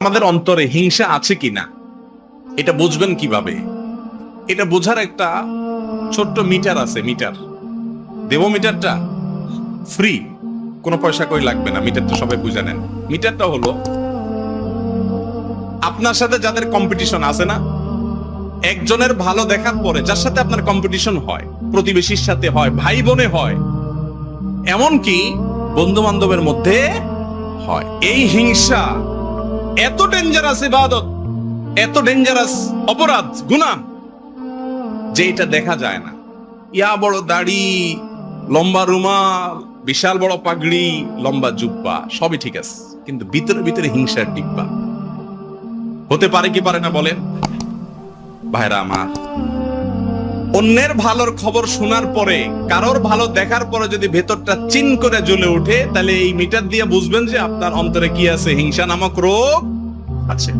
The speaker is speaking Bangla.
আমাদের অন্তরে হিংসা আছে কিনা এটা বুঝবেন কিভাবে? এটা বোঝার একটা ছোট্ট মিটার আছে। মিটার দেব, মিটারটা ফ্রি, কোনো পয়সা কই লাগবে না। মিটারটা সবাই বুঝে নেন। মিটারটা হলো আপনার সাথে যাদের কম্পিটিশন আছে না, একজনের ভালো দেখার পরে যার সাথে আপনার কম্পিটিশন হয়, প্রতিবেশীর সাথে হয়, ভাই বোনে হয়, এমনকি বন্ধু বান্ধবের মধ্যে হয়, এই হিংসা এত ডেঞ্জারাস ইবাদত, এত ডেঞ্জারাস অপরাধ, গুনাহ, যে এটা দেখা যায় না। ইয়া বড় দাড়ি, লম্বা রুমাল, বিশাল বড় পাগড়ি, লম্বা জুব্বা, সবই ঠিক আছে, কিন্তু ভিতরে ভিতরে হিংসার ডিব্বা। হতে পারে কি পারে না বলেন ভাইরা আমার? অন্যের ভালোর খবর শোনার পরে, কারোর ভালো দেখার পরে যদি ভেতরটা চিন করে জ্বলে ওঠে, তাহলে এই মিটার দিয়ে বুঝবেন যে আপনার অন্তরে কি আছে, হিংসা নামক রোগ আছে।